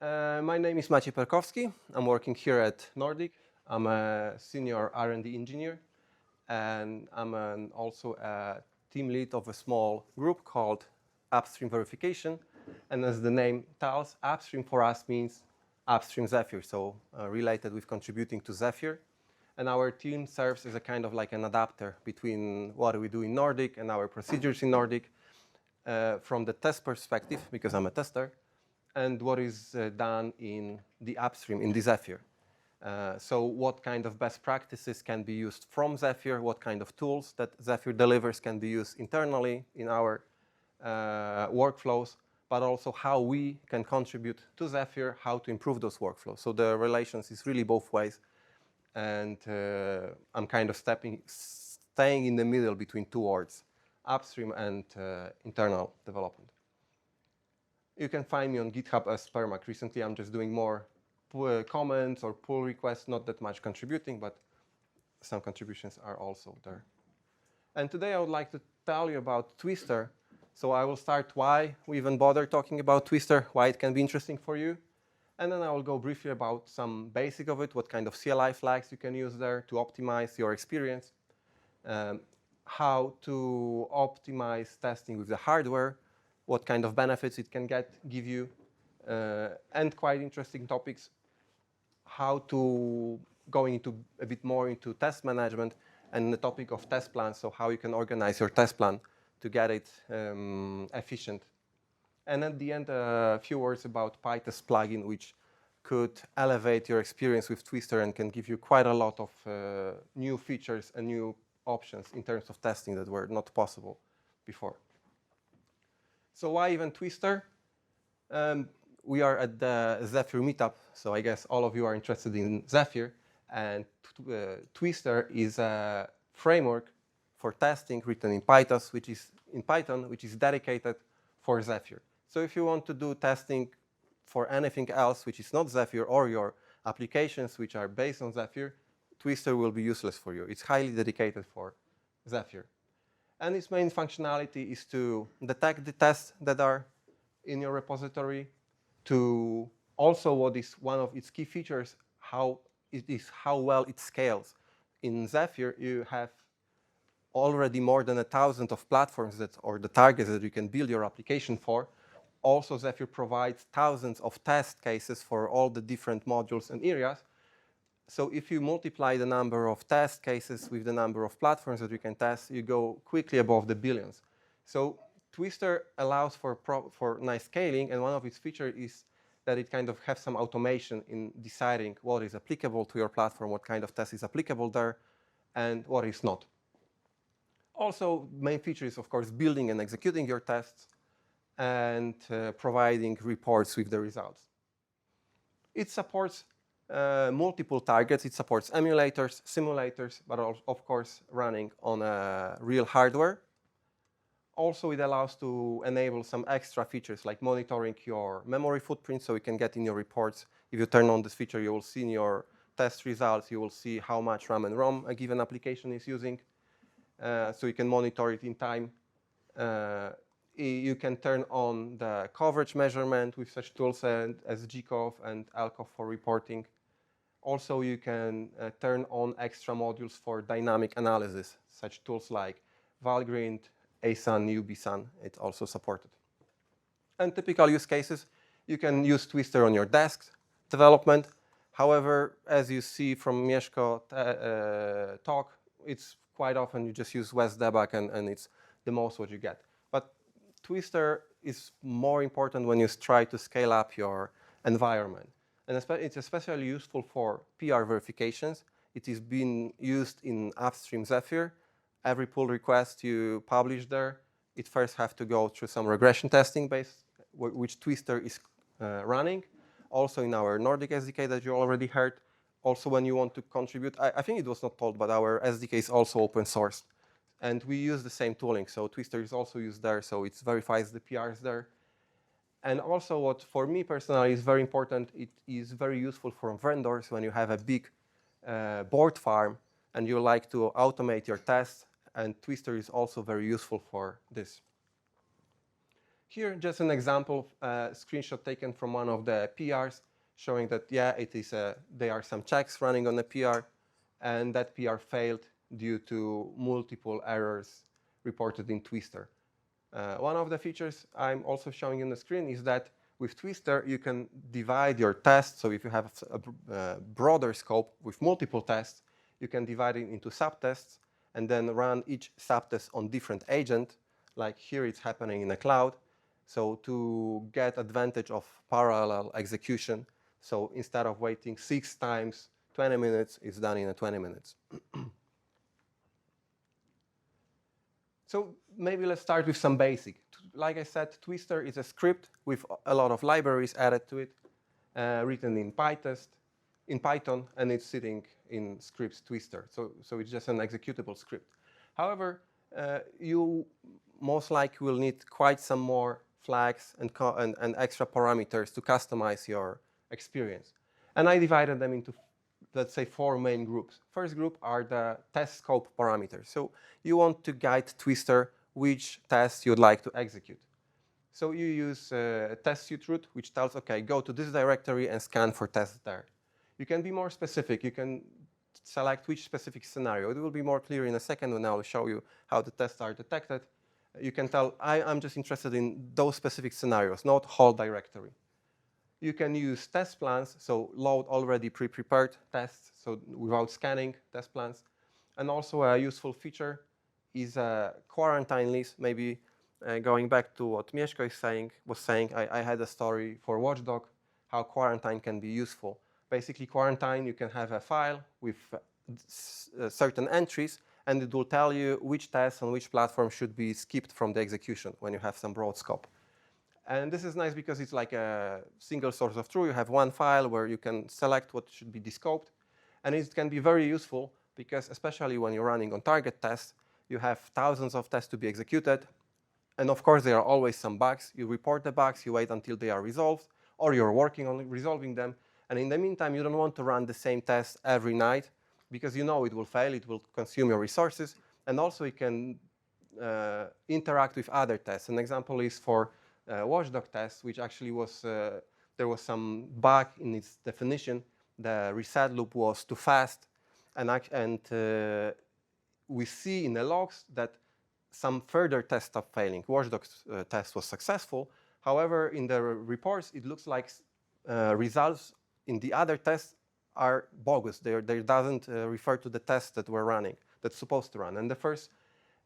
My name is Maciej Perkowski. I'm working here at Nordic. I'm a senior R&D engineer, and I'm also a team lead of a small group called Upstream Verification. And as the name tells, upstream for us means upstream Zephyr, so related with contributing to Zephyr. And our team serves as a kind of like an adapter between what we do in Nordic and our procedures in Nordic from the test perspective, because I'm a tester, and what is done in the upstream, in the Zephyr. So what kind of best practices can be used from Zephyr, what kind of tools that Zephyr delivers can be used internally in our workflows, but also how we can contribute to Zephyr, how to improve those workflows. So the relations is really both ways, and I'm kind of staying in the middle between two worlds, upstream and internal development. You can find me on GitHub as Permac. Recently, I'm just doing more comments or pull requests, not that much contributing, but some contributions are also there. And today I would like to tell you about Twister. So I will start why we even bother talking about Twister, why it can be interesting for you. And then I will go briefly about some basic of it, what kind of CLI flags you can use there to optimize your experience, how to optimize testing with the hardware, what kind of benefits it can give you, and quite interesting topics, how to go into a bit more into test management and the topic of test plans, so how you can organize your test plan to get it efficient. And at the end, a few words about Pytest plugin, which could elevate your experience with Twister and can give you quite a lot of new features and new options in terms of testing that were not possible before. So why even Twister? We are at the Zephyr Meetup, so I guess all of you are interested in Zephyr. And Twister is a framework for testing written in Pytest, which is in Python, which is dedicated for Zephyr. So if you want to do testing for anything else which is not Zephyr, or your applications which are based on Zephyr, Twister will be useless for you. It's highly dedicated for Zephyr. And its main functionality is to detect the tests that are in your repository, to also what is one of its key features, how well it scales. In Zephyr, you have already more than 1,000 of platforms or the targets that you can build your application for. Also, Zephyr provides thousands of test cases for all the different modules and areas. So if you multiply the number of test cases with the number of platforms that you can test, you go quickly above the billions. So Twister allows for nice scaling, and one of its features is that it kind of has some automation in deciding what is applicable to your platform, what kind of test is applicable there, and what is not. Also, main feature is, of course, building and executing your tests and providing reports with the results. It supports multiple targets. It supports emulators, simulators, but of course running on real hardware. Also, it allows to enable some extra features like monitoring your memory footprint, so you can get in your reports. If you turn on this feature, you will see in your test results, you will see how much RAM and ROM a given application is using. So you can monitor it in time. You can turn on the coverage measurement with such tools as GCOV and LCOV for reporting. Also, you can turn on extra modules for dynamic analysis, such tools like Valgrind, ASUN, UBSUN. It's also supported. And typical use cases, you can use Twister on your desk development. However, as you see from Mieszko talk, it's quite often you just use WesDebug and it's the most what you get. But Twister is more important when you try to scale up your environment. And it's especially useful for PR verifications. It is being used in upstream Zephyr. Every pull request you publish there, it first have to go through some regression testing base, which Twister is running. Also in our Nordic SDK that you already heard. Also when you want to contribute, I think it was not told, but our SDK is also open source. And we use the same tooling. So Twister is also used there, so it verifies the PRs there. And also what for me personally is very important, it is very useful for vendors when you have a big board farm and you like to automate your tests, and Twister is also very useful for this. Here, just an example, screenshot taken from one of the PRs, showing that, yeah, there are some checks running on the PR, and that PR failed due to multiple errors reported in Twister. One of the features I'm also showing on the screen is that with Twister, you can divide your tests. So if you have a broader scope with multiple tests, you can divide it into subtests and then run each subtest on different agent. Like here, it's happening in the cloud. So to get advantage of parallel execution, so instead of waiting 6 times 20 minutes, it's done in 20 minutes. So maybe let's start with some basic. Like I said, Twister is a script with a lot of libraries added to it, written in Pytest, in Python, and it's sitting in scripts Twister. So it's just an executable script. However, you most likely will need quite some more flags and extra parameters to customize your experience. And I divided them into, let's say, 4 main groups. First group are the test scope parameters. So you want to guide Twister which test you'd like to execute. So you use a test suite root, which tells, OK, go to this directory and scan for tests there. You can be more specific. You can select which specific scenario. It will be more clear in a second when I'll show you how the tests are detected. You can tell, I'm just interested in those specific scenarios, not whole directory. You can use test plans, so load already pre-prepared tests, so without scanning test plans. And also a useful feature is a quarantine list. Maybe going back to what Mieszko was saying, I had a story for Watchdog, how quarantine can be useful. Basically, quarantine, you can have a file with certain entries, and it will tell you which tests on which platform should be skipped from the execution when you have some broad scope. And this is nice because it's like a single source of truth. You have one file where you can select what should be descoped. And it can be very useful because especially when you're running on target tests, you have thousands of tests to be executed. And of course, there are always some bugs. You report the bugs, you wait until they are resolved, or you're working on resolving them. And in the meantime, you don't want to run the same test every night because you know it will fail, it will consume your resources. And also, you can interact with other tests. An example is for Watchdog test, which actually was, there was some bug in its definition. The reset loop was too fast. And we see in the logs that some further tests stopped failing. Watchdog's test was successful. However, in the reports, it looks like results in the other tests are bogus. They doesn't refer to the tests that we're running, that's supposed to run. And the first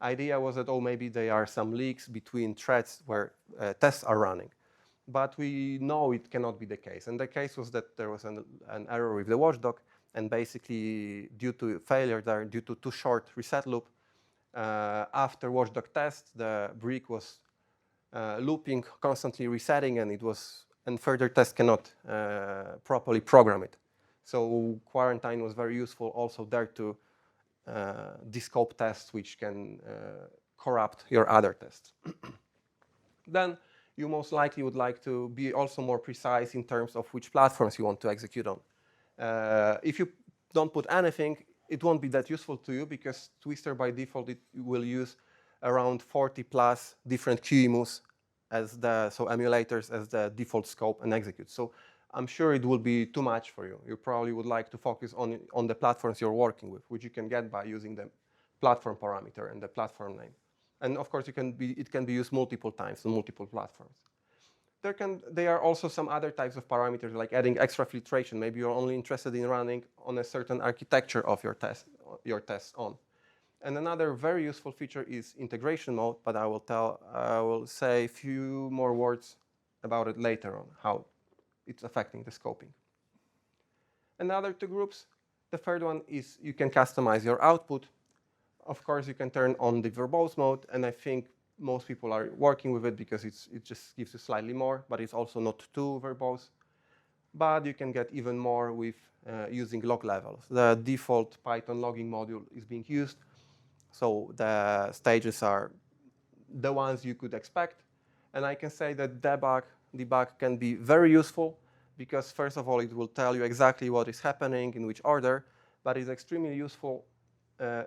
idea was that, oh, maybe there are some leaks between threads where tests are running. But we know it cannot be the case. And the case was that there was an error with the Watchdog, and basically due to failure there, due to too short reset loop, after Watchdog test, the brick was looping, constantly resetting, and further tests cannot properly program it. So quarantine was very useful also there to descope tests which can corrupt your other tests. Then you most likely would like to be also more precise in terms of which platforms you want to execute on. If you don't put anything, it won't be that useful to you because Twister by default it will use around 40 plus different QEMUs so emulators as the default scope and execute. So I'm sure it will be too much for you. You probably would like to focus on the platforms you're working with, which you can get by using the platform parameter and the platform name. And of course, it can be used multiple times on multiple platforms. There are also some other types of parameters, like adding extra filtration. Maybe you're only interested in running on a certain architecture of your tests on. And another very useful feature is integration mode, but I will say a few more words about it later on, how it's affecting the scoping. Another 2 groups. The third one is you can customize your output. Of course, you can turn on the verbose mode, and I think most people are working with it because it just gives you slightly more, but it's also not too verbose. But you can get even more with using log levels. The default Python logging module is being used, so the stages are the ones you could expect. And I can say that debug can be very useful because, first of all, it will tell you exactly what is happening, in which order, but it's extremely useful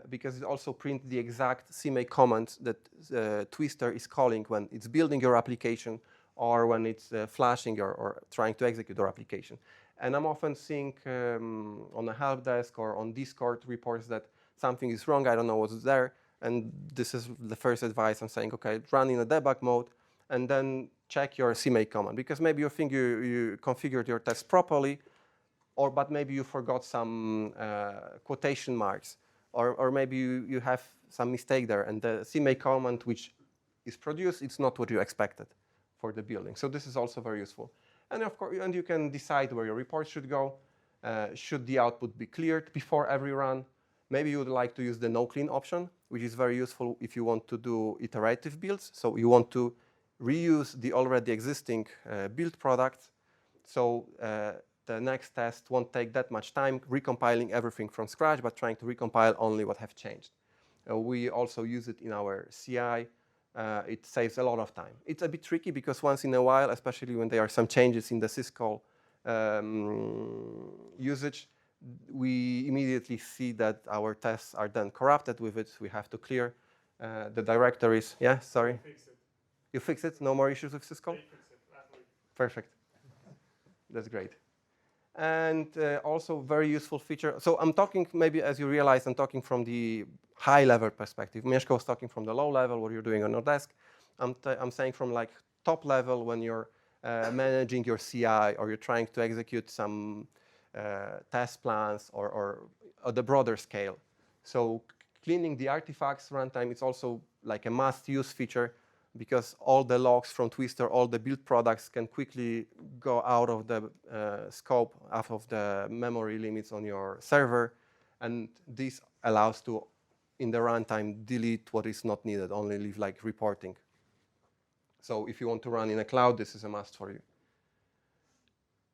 because it also prints the exact CMake command that Twister is calling when it's building your application or when it's flashing or trying to execute your application. And I'm often seeing on a help desk or on Discord reports that something is wrong, I don't know what's there. And this is the first advice I'm saying, okay, run in a debug mode and then check your CMake command. Because maybe you think you configured your test properly, but maybe you forgot some quotation marks. Or maybe you have some mistake there. And the CMake command which is produced, it's not what you expected for the building. So this is also very useful. And of course, and you can decide where your report should go. Should the output be cleared before every run? Maybe you would like to use the no clean option, which is very useful if you want to do iterative builds. So you want to reuse the already existing build product. So the next test won't take that much time recompiling everything from scratch, but trying to recompile only what have changed. We also use it in our CI. It saves a lot of time. It's a bit tricky because once in a while, especially when there are some changes in the syscall usage, we immediately see that our tests are then corrupted with it. We have to clear the directories. Yeah, sorry. You fix it? No more issues with syscall? Perfect. That's great. And also very useful feature. So I'm talking, maybe as you realize, I'm talking from the high-level perspective. Mieszko was talking from the low level, what you're doing on your desk. I'm saying from like top level when you're managing your CI or you're trying to execute some test plans or at the broader scale. So cleaning the artifacts runtime is also like a must-use feature because all the logs from Twister, all the build products can quickly go out of the scope, out of the memory limits on your server. And this allows to, in the runtime, delete what is not needed, only leave like reporting. So if you want to run in a cloud, this is a must for you.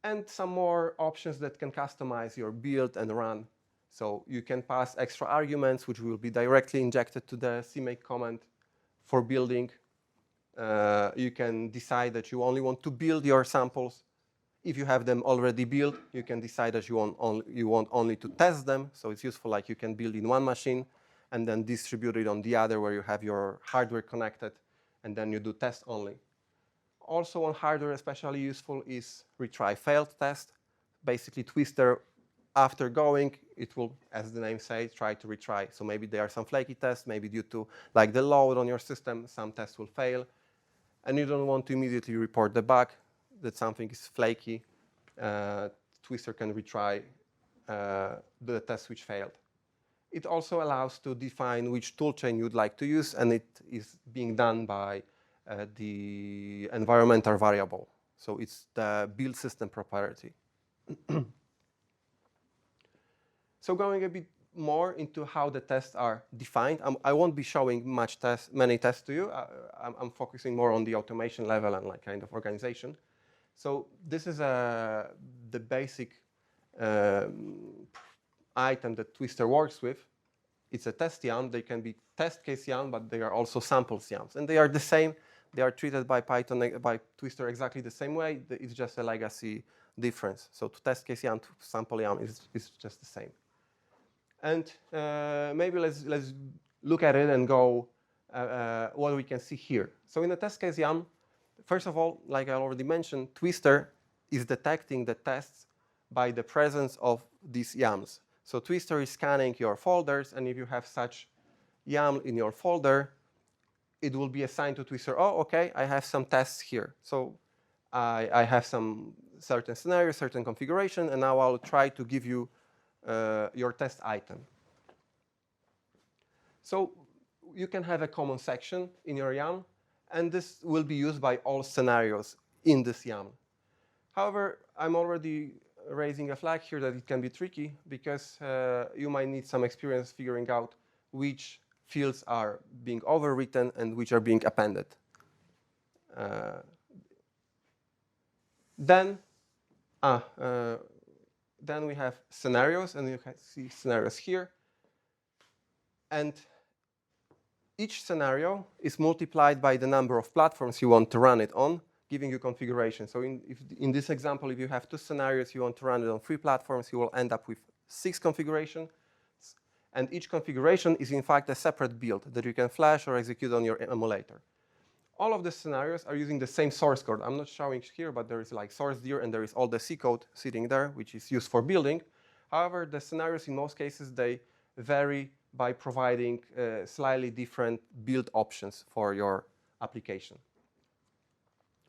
And some more options that can customize your build and run. So you can pass extra arguments, which will be directly injected to the CMake command for building. You can decide that you only want to build your samples. If you have them already built, you can decide that you want only to test them. So it's useful, like you can build in one machine and then distribute it on the other where you have your hardware connected, and then you do test only. Also on hardware, especially useful is retry failed test. Basically, Twister, after going, it will, as the name says, try to retry. So maybe there are some flaky tests, maybe due to like the load on your system, some tests will fail. And you don't want to immediately report the bug that something is flaky. Twister can retry the test which failed. It also allows to define which toolchain you'd like to use, and it is being done by the environmental variable. So it's the build system proprietary. So going a bit more into how the tests are defined. I won't be showing many tests to you. I'm focusing more on the automation level and like kind of organization. So this is the basic item that Twister works with. It's a test YAM. They can be test case YAM, but they are also samples YAMs. And they are the same. They are treated by Twister exactly the same way. It's just a legacy difference. So to test case YAM, to sample YAM is just the same. And maybe let's look at it and go what we can see here. So in the test case YAM, first of all, like I already mentioned, Twister is detecting the tests by the presence of these YAMs. So Twister is scanning your folders, and if you have such YAM in your folder, it will be assigned to Twister. Oh, okay, I have some tests here. So I have some certain scenario, certain configuration, and now I'll try to give you your test item. So you can have a common section in your YAM, and this will be used by all scenarios in this YAM. However, I'm already raising a flag here that it can be tricky because you might need some experience figuring out which fields are being overwritten and which are being appended. Then we have scenarios, and you can see scenarios here. And each scenario is multiplied by the number of platforms you want to run it on, giving you configuration. So in this example, if you have 2 scenarios, you want to run it on 3 platforms, you will end up with 6 configurations. And each configuration is in fact a separate build that you can flash or execute on your emulator. All of the scenarios are using the same source code. I'm not showing here, but there is like source dir, and there is all the C code sitting there, which is used for building. However, the scenarios in most cases, they vary by providing slightly different build options for your application.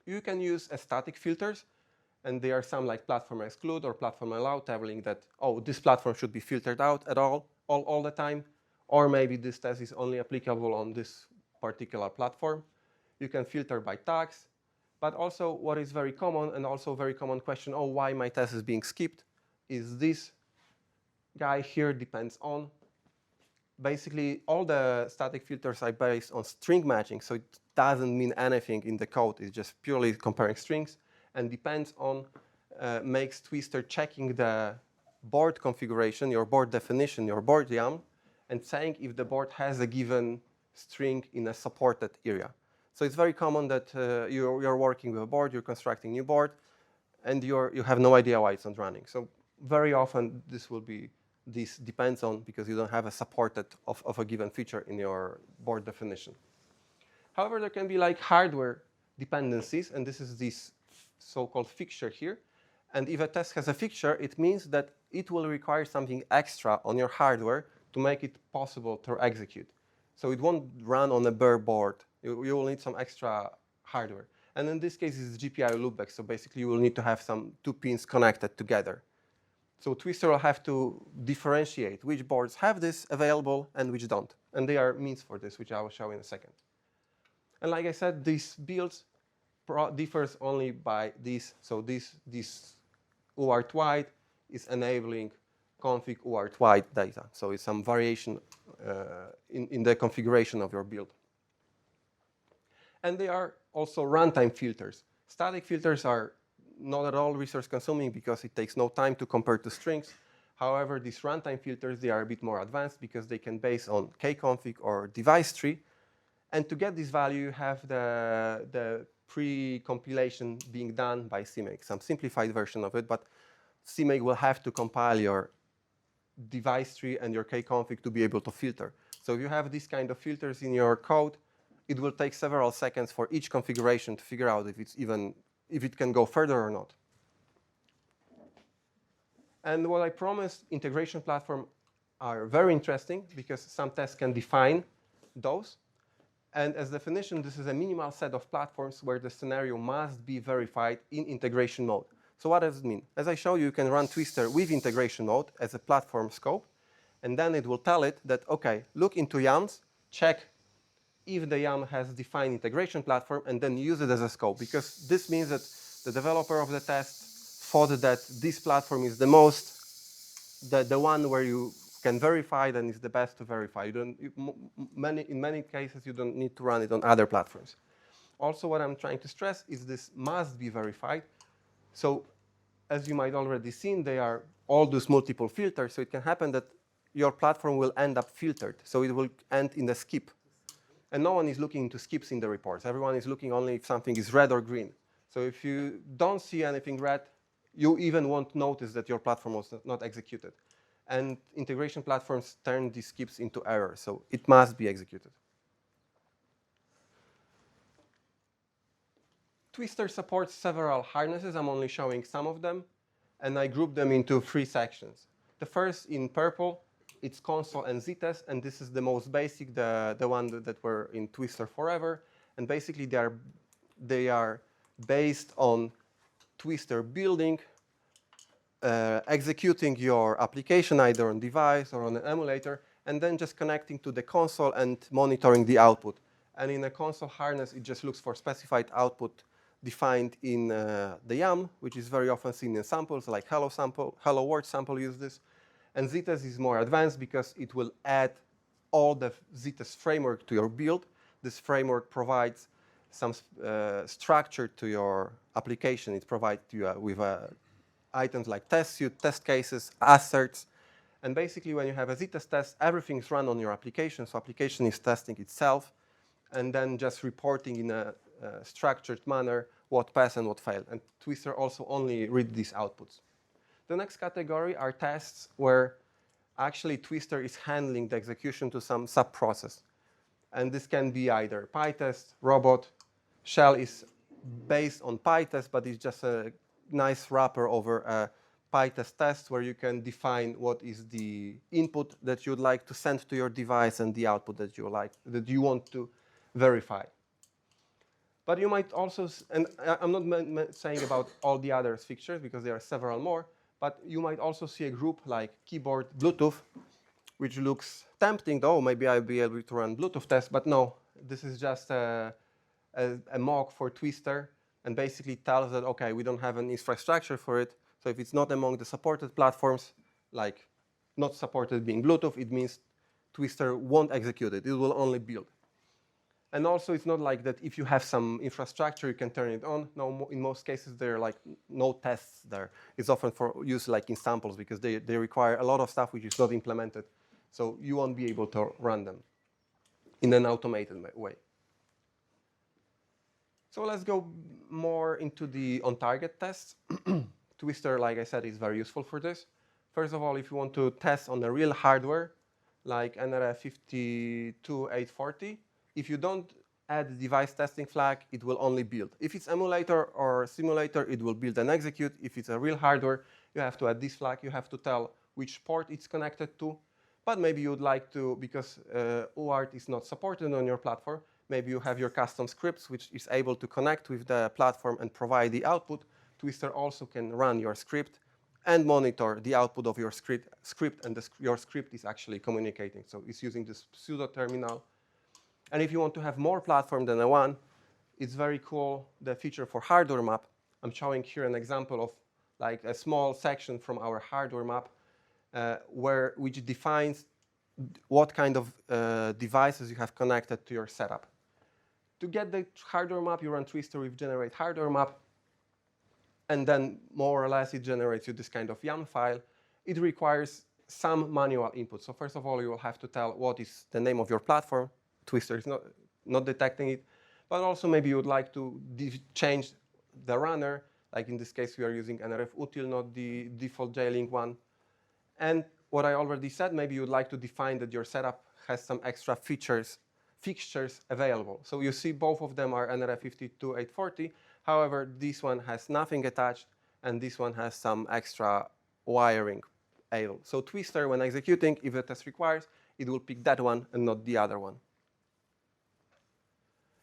You can use static filters, and there are some like platform exclude or platform allow, telling that, oh, this platform should be filtered out at all the time, or maybe this test is only applicable on this particular platform. You can filter by tags, but also what is very common, and also a very common question, oh, why my test is being skipped, is this guy here depends on. Basically, all the static filters are based on string matching, so it doesn't mean anything in the code. It's just purely comparing strings, and depends on, makes Twister checking the board configuration, your board definition, your board YAM, and saying if the board has a given string in a supported area. So it's very common that you're working with a board, you're constructing a new board, and you have no idea why it's not running. So very often this depends on, because you don't have a supported of a given feature in your board definition. However, there can be like hardware dependencies, and this is this so-called fixture here. And if a test has a fixture, it means that it will require something extra on your hardware to make it possible to execute. So it won't run on a bare board. You will need some extra hardware. And in this case, it's GPIO loopback. So basically, you will need to have some 2 pins connected together. So Twister will have to differentiate which boards have this available and which don't. And there are means for this, which I will show in a second. And like I said, these builds differs only by this. So this UART wide is enabling config UART wide data. So it's some variation in the configuration of your build. And they are also runtime filters. Static filters are not at all resource consuming because it takes no time to compare to strings. However, these runtime filters, they are a bit more advanced because they can base on kconfig or device tree. And to get this value, you have the pre-compilation being done by CMake, some simplified version of it, but CMake will have to compile your device tree and your kconfig to be able to filter. So if you have these kind of filters in your code, it will take several seconds for each configuration to figure out if it can go further or not. And what I promised, integration platform are very interesting because some tests can define those. And as definition, this is a minimal set of platforms where the scenario must be verified in integration mode. So what does it mean? As I showed you, you can run Twister with integration mode as a platform scope. And then it will tell it that, OK, look into YAMs, check if the YAM has defined integration platform, and then use it as a scope. Because this means that the developer of the test thought that this platform is the one where you can verify and is the best to verify. In many cases, you don't need to run it on other platforms. Also, what I'm trying to stress is this must be verified. So as you might already seen, they are all those multiple filters. So it can happen that your platform will end up filtered. So it will end in a skip. And no one is looking into skips in the reports. Everyone is looking only if something is red or green. So if you don't see anything red, you even won't notice that your platform was not executed. And integration platforms turn these skips into errors. So it must be executed. Twister supports several harnesses. I'm only showing some of them. And I group them into 3 sections. The first, in purple, it's console and Zytest. And this is the most basic, the one that were in Twister forever. And basically, they are based on Twister building, executing your application either on device or on an emulator, and then just connecting to the console and monitoring the output. And in a console harness, it just looks for specified output defined in the YAM, which is very often seen in samples, like Hello World sample use this. And Zytest is more advanced because it will add all the Zytest framework to your build. This framework provides some structure to your application. It provides you with items like test suite, test cases, asserts. And basically, when you have a Zytest test, everything's run on your application. So application is testing itself and then just reporting in a structured manner what passed and what failed. And Twister also only read these outputs. The next category are tests where actually Twister is handling the execution to some sub-process. And this can be either Pytest, robot. Shell is based on Pytest, but it's just a nice wrapper over a Pytest test where you can define what is the input that you'd like to send to your device and the output that you want to verify. But you might also, and I'm not saying about all the other fixtures because there are several more, but you might also see a group like keyboard, Bluetooth, which looks tempting, though maybe I'll be able to run Bluetooth tests, but no, this is just a mock for Twister and basically tells that, okay, we don't have an infrastructure for it, so if it's not among the supported platforms, like not supported being Bluetooth, it means Twister won't execute it, it will only build. And also, it's not like that if you have some infrastructure, you can turn it on. No, in most cases, there are like no tests there. It's often for use like in samples because they require a lot of stuff which is not implemented. So you won't be able to run them in an automated way. So let's go more into the on-target tests. Twister, like I said, is very useful for this. First of all, if you want to test on the real hardware, like NRF 52840, if you don't add the device testing flag, it will only build. If it's emulator or simulator, it will build and execute. If it's a real hardware, you have to add this flag. You have to tell which port it's connected to. But maybe you'd like to, because UART is not supported on your platform, maybe you have your custom scripts, which is able to connect with the platform and provide the output. Twister also can run your script and monitor the output of your script, and your script is actually communicating. So it's using this pseudo terminal. And if you want to have more platform than one, it's very cool, the feature for hardware map. I'm showing here an example of like a small section from our hardware map which defines what kind of devices you have connected to your setup. To get the hardware map, you run Twister with generate hardware map, and then more or less it generates you this kind of YAML file. It requires some manual input. So first of all, you will have to tell what is the name of your platform. Twister is not detecting it, but also maybe you would like to change the runner. Like in this case, we are using NRF util, not the default J-Link one. And what I already said, maybe you would like to define that your setup has some extra fixtures available. So you see both of them are NRF 52840. However, this one has nothing attached, and this one has some extra wiring able. So Twister, when executing, if the test requires, it will pick that one and not the other one.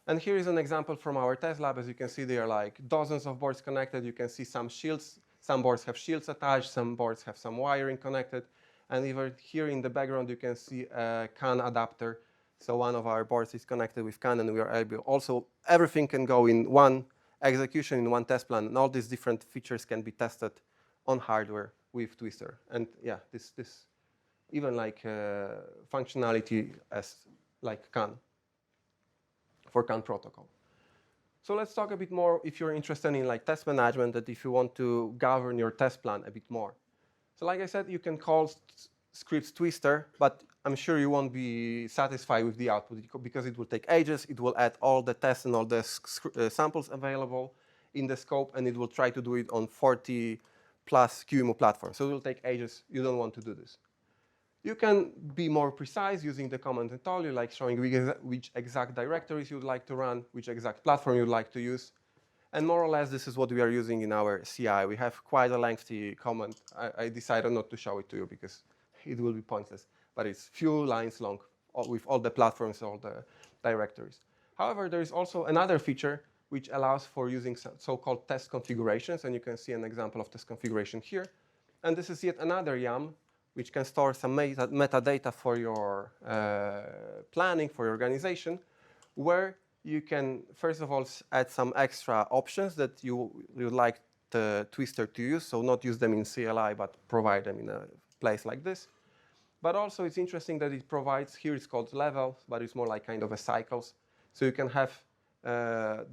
And here is an example from our test lab. As you can see, there are like dozens of boards connected. You can see some shields. Some boards have shields attached. Some boards have some wiring connected. And even here in the background, you can see a CAN adapter. So one of our boards is connected with CAN, and we are able. Also, everything can go in one execution, in one test plan. And all these different features can be tested on hardware with Twister. And yeah, this even like functionality as like CAN. For CAN protocol. So let's talk a bit more if you're interested in like test management, that if you want to govern your test plan a bit more. So like I said, you can call scripts Twister, but I'm sure you won't be satisfied with the output because it will take ages. It will add all the tests and all the samples available in the scope, and it will try to do it on 40 plus QEMU platforms. So it will take ages. You don't want to do this. You can be more precise using the command and told you, like showing which exact directories you would like to run, which exact platform you would like to use. And more or less, this is what we are using in our CI. We have quite a lengthy command. I decided not to show it to you because it will be pointless. But it's few lines long with all the platforms, all the directories. However, there is also another feature which allows for using so-called test configurations. And you can see an example of this configuration here. And this is yet another YAML which can store some metadata for your planning, for your organization, where you can, first of all, add some extra options that you would like the Twister to use, so not use them in CLI, but provide them in a place like this. But also, it's interesting that it provides, here it's called levels, but it's more like kind of a cycles. So you can have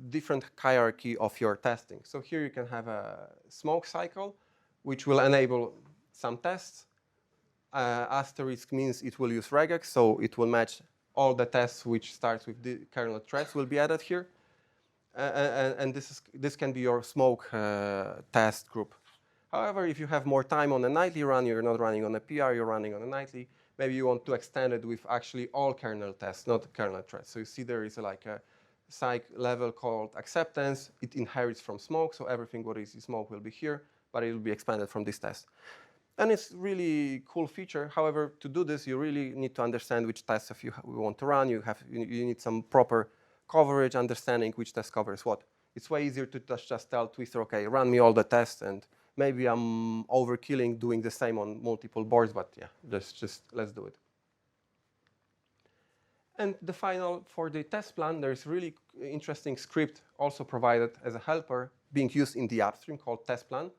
different hierarchy of your testing. So here you can have a smoke cycle, which will enable some tests. Asterisk means it will use regex, so it will match all the tests which starts with the kernel threads will be added here. And this can be your smoke test group. However, if you have more time on a nightly run, you're not running on a PR, you're running on a nightly, maybe you want to extend it with actually all kernel tests, not kernel threads. So you see there is like a psych level called acceptance. It inherits from smoke, so everything what is in smoke will be here, but it will be expanded from this test. And it's really cool feature. However, to do this, you really need to understand which tests you want to run. You need some proper coverage, understanding which test covers what. It's way easier to just tell Twister, okay, run me all the tests, and maybe I'm overkilling doing the same on multiple boards, but yeah, let's do it. And the final, for the test plan, there's really interesting script also provided as a helper being used in the upstream called test plan.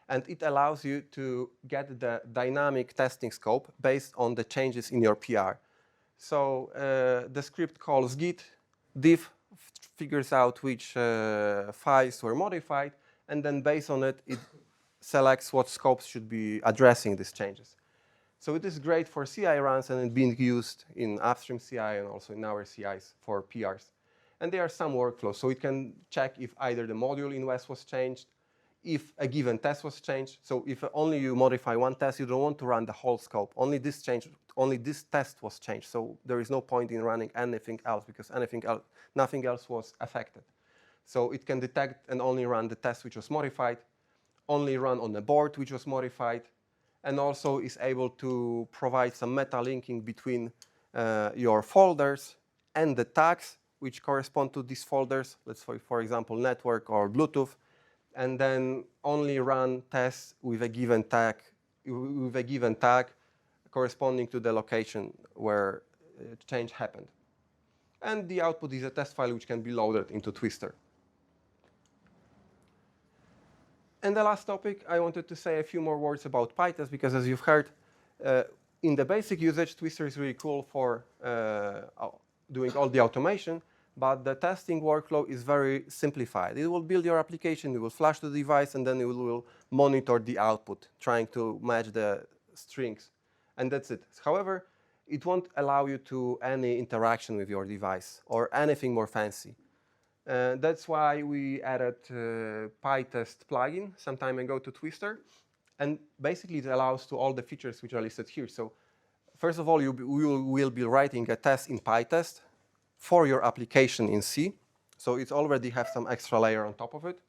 And it allows you to get the dynamic testing scope based on the changes in your PR. So the script calls git diff, figures out which files were modified, and then based on it, it selects what scopes should be addressing these changes. So it is great for CI runs, and it's being used in upstream CI and also in our CIs for PRs. And there are some workflows, so it can check if either the module in WES was changed, if a given test was changed. So if only you modify one test, you don't want to run the whole scope. Only this test was changed. So there is no point in running anything else, because nothing else was affected. So it can detect and only run the test which was modified, only run on the board which was modified, and also is able to provide some meta linking between your folders and the tags which correspond to these folders. Let's say, for example, network or Bluetooth, and then only run tests with a given tag corresponding to the location where change happened. And the output is a test file which can be loaded into Twister. And the last topic, I wanted to say a few more words about Pytest, because as you've heard, in the basic usage, Twister is really cool for doing all the automation, but the testing workflow is very simplified. It will build your application, it will flash the device, and then it will monitor the output, trying to match the strings, and that's it. However, it won't allow you to any interaction with your device or anything more fancy. That's why we added Pytest plugin some time ago to Twister, and basically it allows to all the features which are listed here. So first of all, you will be writing a test in Pytest for your application in C. So it already has some extra layer on top of it.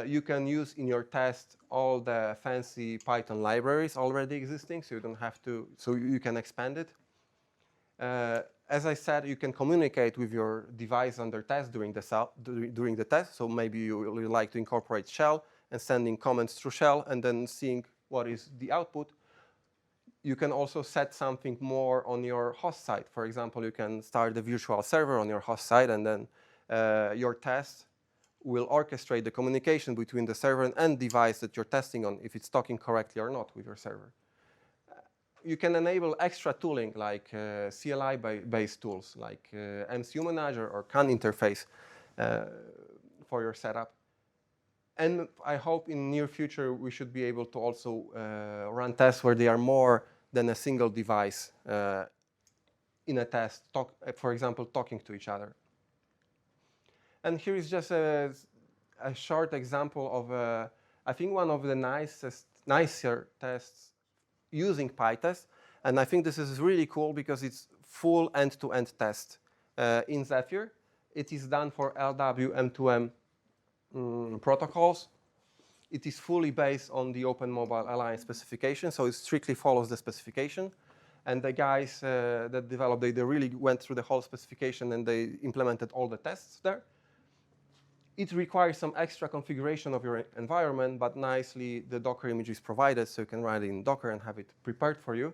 You can use in your test all the fancy Python libraries already existing, so you don't have to, so you can expand it. As I said, you can communicate with your device under test during the test. So maybe you like to incorporate shell and sending comments through shell and then seeing what is the output. You can also set something more on your host side. For example, you can start a virtual server on your host side, and then your test will orchestrate the communication between the server and device that you're testing on, if it's talking correctly or not with your server. You can enable extra tooling like CLI-based tools like MCU Manager or CAN interface for your setup. And I hope in near future we should be able to also run tests where they are more than a single device in a test, for example, talking to each other. And here is just a short example of, I think, one of the nicer tests using Pytest. And I think this is really cool because it's full end-to-end test in Zephyr. It is done for LW M2M protocols. It is fully based on the Open Mobile Alliance specification, so it strictly follows the specification. And the guys that developed it, they really went through the whole specification and they implemented all the tests there. It requires some extra configuration of your environment, but nicely the Docker image is provided, so you can run it in Docker and have it prepared for you.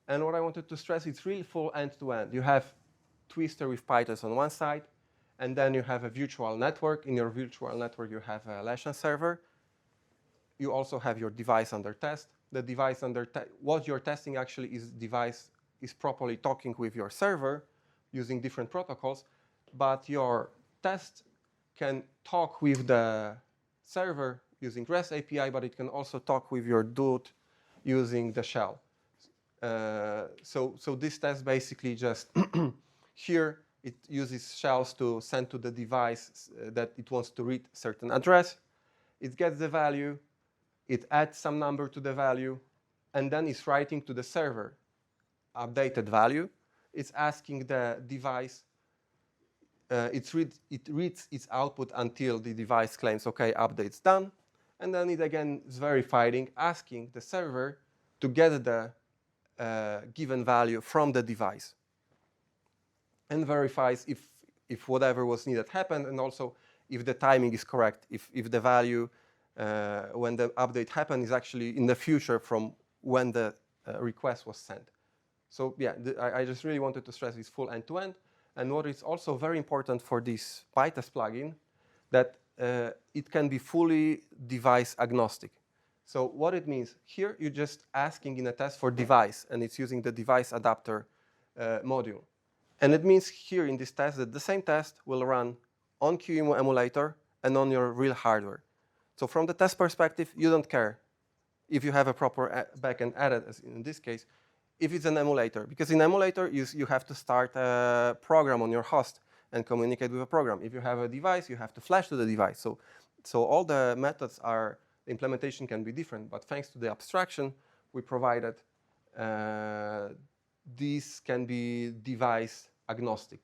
And what I wanted to stress, it's really full end-to-end. You have Twister with Pytest on one side, and then you have a virtual network. In your virtual network, you have a Leshan server. You also have your device under test. The device under what you're testing actually is device is properly talking with your server using different protocols, but your test can talk with the server using REST API, but it can also talk with your dude using the shell. So this test basically just here it uses shells to send to the device that it wants to read certain address. It gets the value, it adds some number to the value, and then it's writing to the server updated value. It's asking the device, it reads its output until the device claims, OK, update's done. And then it again is verifying, asking the server to get the given value from the device, and verifies if whatever was needed happened, and also if the timing is correct, if the value when the update happened is actually in the future from when the request was sent. So yeah, I just really wanted to stress this full end-to-end. And what is also very important for this Pytest plugin, that it can be fully device agnostic. So what it means, here you're just asking in a test for device, and it's using the device adapter module. And it means here in this test that the same test will run on QEMU emulator and on your real hardware. So from the test perspective, you don't care if you have a proper backend added, as in this case, if it's an emulator. Because in emulator, you have to start a program on your host and communicate with a program. If you have a device, you have to flash to the device. So all the methods are, the implementation can be different. But thanks to the abstraction we provided, these can be device agnostic.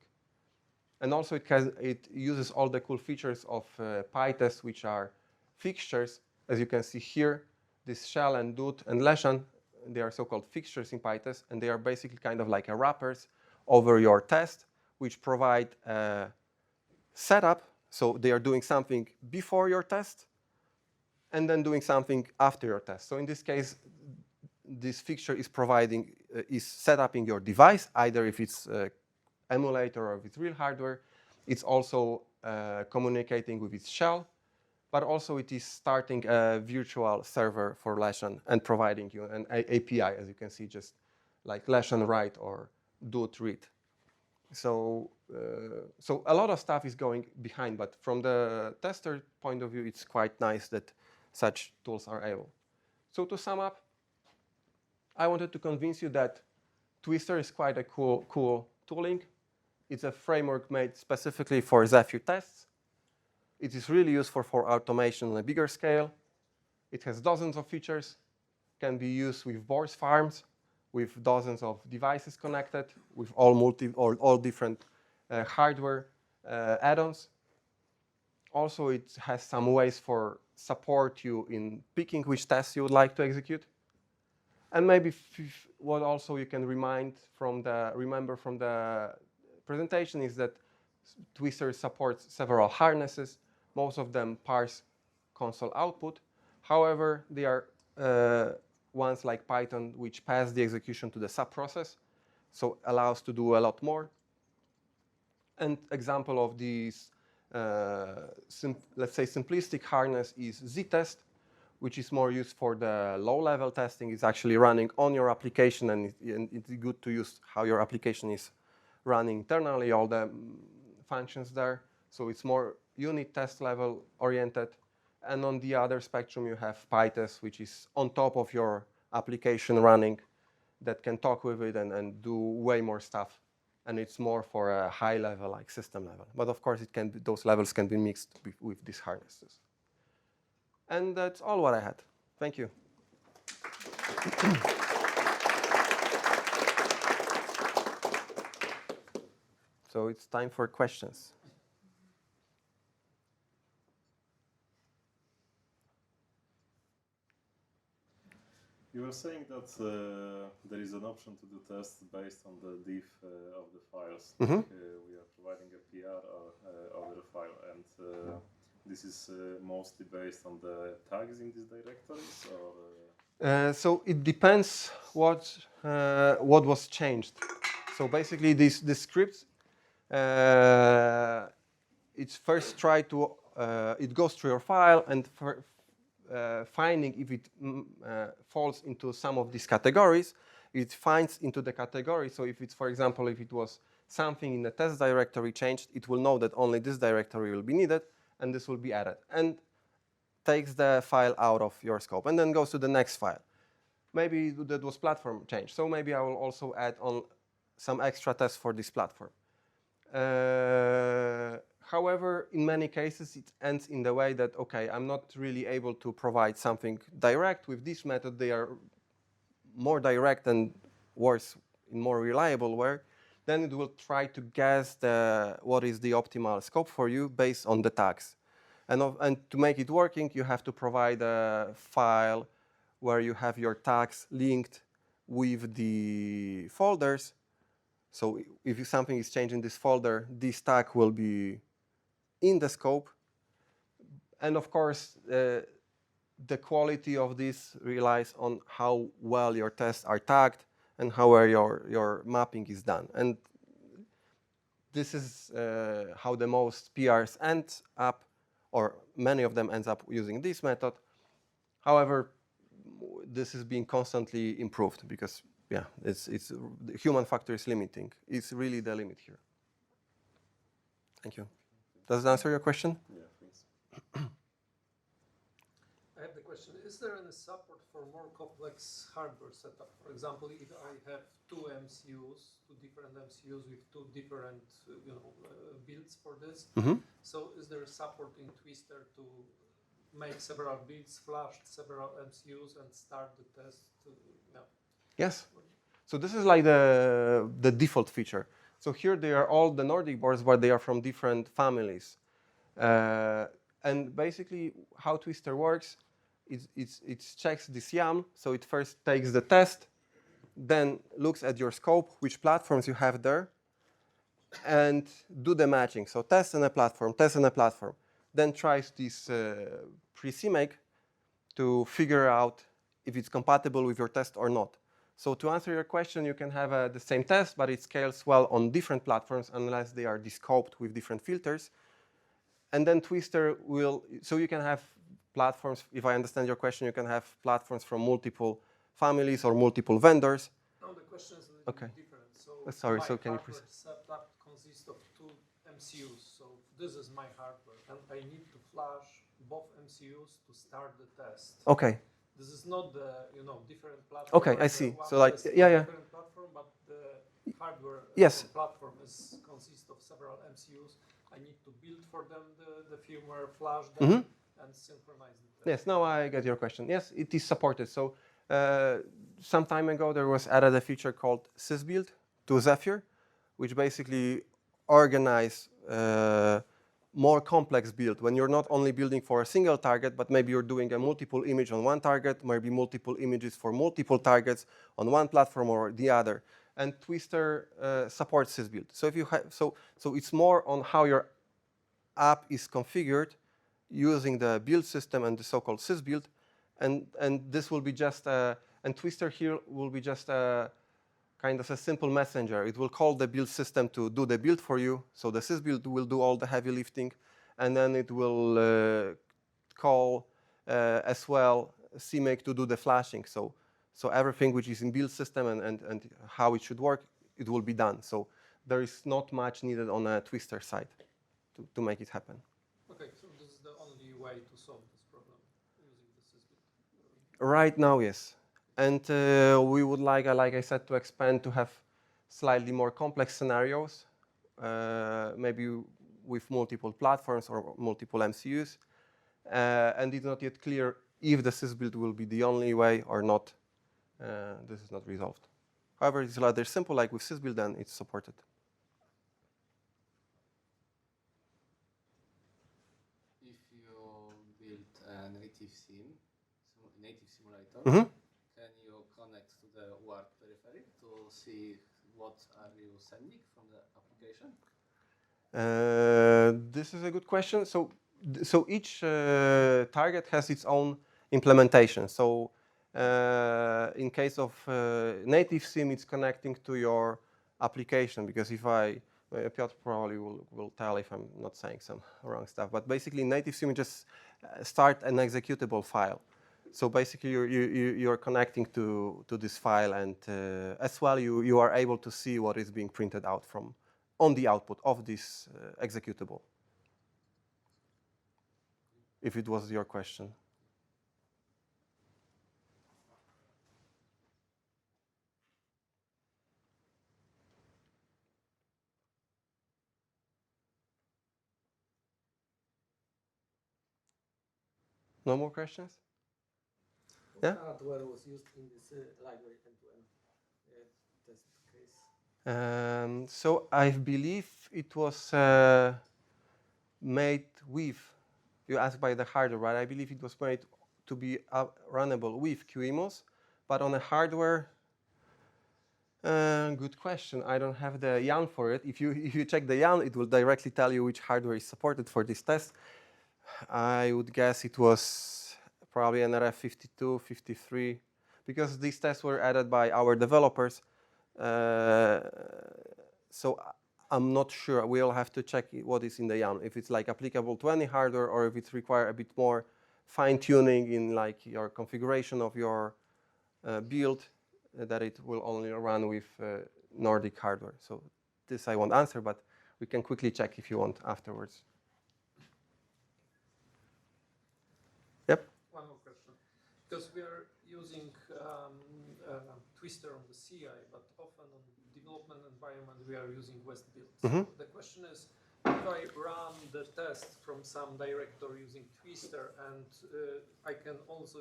And also it uses all the cool features of Pytest, which are fixtures. As you can see here, this shell and dut and leshan, they are so-called fixtures in Pytest, and they are basically kind of like a wrappers over your test, which provide setup. So they are doing something before your test, and then doing something after your test. So in this case, this fixture is providing, is setuping your device, either if it's emulator or if it's real hardware. It's also communicating with its shell, but also it is starting a virtual server for leshan and providing you an API, as you can see, just like leshan write or dut read. So a lot of stuff is going behind, but from the tester point of view, it's quite nice that such tools are able. So to sum up, I wanted to convince you that Twister is quite a cool tooling. It's a framework made specifically for Zephyr tests. It is really useful for automation on a bigger scale. It has dozens of features, can be used with Boar's farms, with dozens of devices connected, with all different hardware add-ons. Also, it has some ways for support you in picking which tests you would like to execute. And maybe what also you can remember from the presentation is that Twister supports several harnesses. Most of them parse console output. However, they are ones like Python, which pass the execution to the subprocess, so allows to do a lot more. An example of these, let's say, simplistic harness is Ztest, which is more used for the low-level testing. It's actually running on your application, and it's good to use how your application is running internally, all the functions there. So it's more unit test level oriented. And on the other spectrum, you have Pytest, which is on top of your application running, that can talk with it and do way more stuff. And it's more for a high level, like system level. But of course, it can be, those levels can be mixed with these harnesses. And that's all what I had. Thank you. So it's time for questions. You were saying that there is an option to do tests based on the diff of the files. Mm-hmm. Like, we are providing a PR over the file, and this is mostly based on the tags in these directories, or? So it depends what was changed. So basically, this script, it's first try to it goes through your file and finding if it falls into some of these categories. It finds into the category. So if it's, for example, if it was something in the test directory changed, it will know that only this directory will be needed, and this will be added, and takes the file out of your scope, and then goes to the next file. Maybe that was platform change, so maybe I will also add on some extra tests for this platform. However, in many cases, it ends in the way that, okay, I'm not really able to provide something direct with this method. They are more direct and worse in more reliable way. Then it will try to guess what is the optimal scope for you based on the tags. And to make it working, you have to provide a file where you have your tags linked with the folders. So if something is changed in this folder, this tag will be in the scope. And of course, the quality of this relies on how well your tests are tagged and how well your mapping is done. And this is how the most PRs end up, or many of them ends up using this method. However, this is being constantly improved because, yeah, the human factor is limiting. It's really the limit here. Thank you. Does that answer your question? Yeah, thanks. I have the question, is there any support for more complex hardware setup? For example, if I have two different MCUs with two different builds for this, so is there support in Twister to make several builds, flash several MCUs and start the test? Yes. So this is like the default feature. So here they are all the Nordic boards, but they are from different families. And basically how Twister works, it checks this YAM. So it first takes the test, then looks at your scope, which platforms you have there, and do the matching. So test and a platform, test and a platform. Then tries this pre-CMake to figure out if it's compatible with your test or not. So to answer your question, you can have the same test, but it scales well on different platforms unless they are descoped with different filters. And then Twister will, so you can have platforms, if I understand your question, you can have platforms from multiple families or multiple vendors. No, the question is a little bit different. So sorry, my so can you hardware setup consists of two MCUs. So this is my hardware, and I need to flash both MCUs to start the test. Okay. This is not the different platform. Okay, I see. So like different platform, but the hardware platform consists of several MCUs. I need to build for them the firmware, flash them, and synchronize the test. Yes, now I get your question. Yes, it is supported. So some time ago there was added a feature called sysbuild to Zephyr, which basically organize more complex build when you're not only building for a single target, but maybe you're doing a multiple image on one target, maybe multiple images for multiple targets on one platform or the other. And Twister supports sysbuild. So if you have, so it's more on how your app is configured using the build system and the so-called sysbuild, and this will be just and Twister here will be just a kind of a simple messenger. It will call the build system to do the build for you. So the sysbuild will do all the heavy lifting, and then it will call as well CMake to do the flashing. So everything which is in build system and how it should work, it will be done. So there is not much needed on a Twister side to make it happen. Okay, so this is the only way to solve this problem using the sysbuild. Right now, yes. And we would like I said, to expand to have slightly more complex scenarios, maybe with multiple platforms or multiple MCUs. And it's not yet clear if the sysbuild will be the only way or not. This is not resolved. However, it's rather simple, like with sysbuild, and it's supported. If you build a native simulator, can you connect to the UART periphery to see what are you sending from the application? This is a good question. So each target has its own implementation. So in case of native sim, it's connecting to your application, because if Piotr probably will tell if I'm not saying some wrong stuff, but basically native sim, you just start an executable file. So basically you're connecting to this file, and as well you are able to see what is being printed out on the output of this executable. If it was your question. No more questions? What Yeah? hardware was used in this library end-to-end test case? So I believe it was made with, you asked by the hardware, right? I believe it was made to be runnable with QEMOS, but on the hardware, good question. I don't have the YARN for it. If you check the YARN, it will directly tell you which hardware is supported for this test. I would guess it was probably an RF52, 53, because these tests were added by our developers. So I'm not sure. We'll have to check what is in the YARN, if it's like applicable to any hardware or if it's require a bit more fine-tuning in like your configuration of your build, that it will only run with Nordic hardware. So this I won't answer, but we can quickly check if you want afterwards. Yep. One more question. Because we are using Twister on the CI, but often on development environment we are using West build. So the question is, if I run the test from some directory using Twister and I can also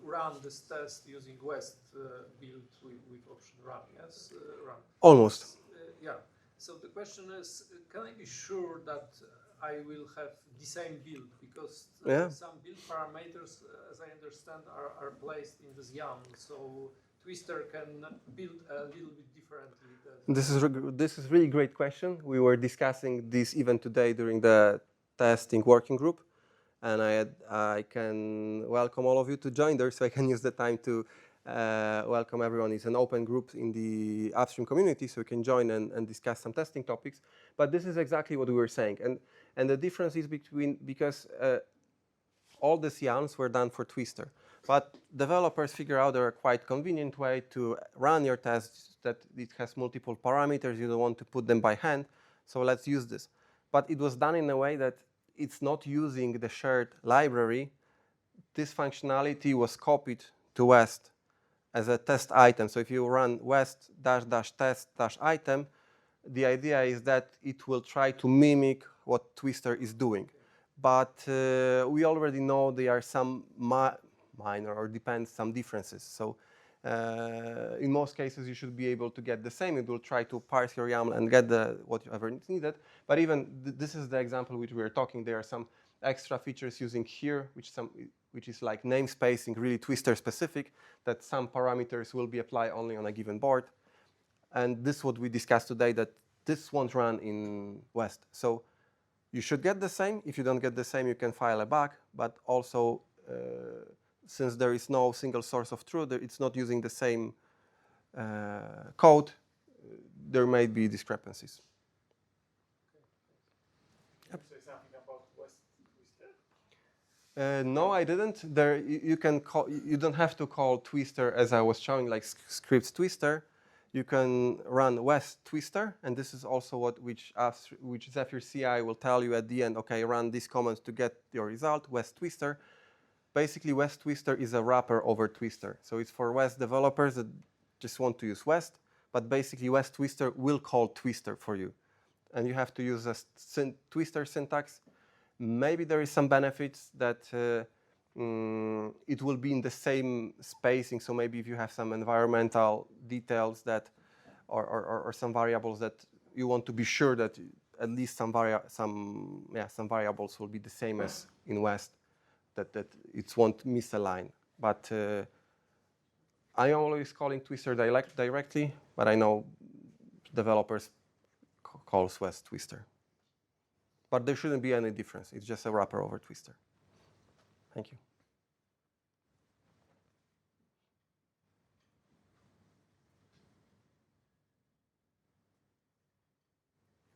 run this test using West build with option run, yes? Run. Almost. Yeah. So the question is, can I be sure that I will have the same build? Because some build parameters, as I understand, are placed in this YAML. So Twister can build a little bit differently. This is really great question. We were discussing this even today during the testing working group, and I can welcome all of you to join there, so I can use the time to welcome everyone. It's an open group in the upstream community, so you can join and discuss some testing topics. But this is exactly what we were saying, and the difference is because all the YARNs were done for Twister. But developers figure out a quite convenient way to run your tests that it has multiple parameters. You don't want to put them by hand, so let's use this. But it was done in a way that it's not using the shared library. This functionality was copied to West as a test item. So if you run West --test--item, the idea is that it will try to mimic what Twister is doing. But we already know there are some minor or depends some differences. So in most cases, you should be able to get the same. It will try to parse your YAML and get whatever is needed. But even this is the example which we are talking. There are some extra features using here, which is like namespacing, really Twister specific, that some parameters will be applied only on a given board. And this is what we discussed today, that this won't run in West. So you should get the same. If you don't get the same, you can file a bug. But also, since there is no single source of truth, it's not using the same code, there may be discrepancies. Can you say something about West Twister? No, I didn't. You don't have to call Twister as I was showing, like scripts Twister. You can run West Twister, and this is also which Zephyr CI will tell you at the end. Okay, run these commands to get your result. West Twister. Basically, West Twister is a wrapper over Twister. So it's for West developers that just want to use West, but basically West Twister will call Twister for you. And you have to use a Twister syntax. Maybe there is some benefits that it will be in the same spacing. So maybe if you have some environmental details that, or some variables that you want to be sure that at least some variables will be the same as in West, that it won't misalign. But I am always calling Twister directly, but I know developers calls West Twister. But there shouldn't be any difference. It's just a wrapper over Twister. Thank you.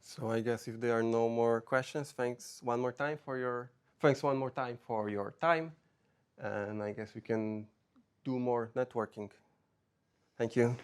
So I guess if there are no more questions, thanks one more time for your time. And I guess we can do more networking. Thank you.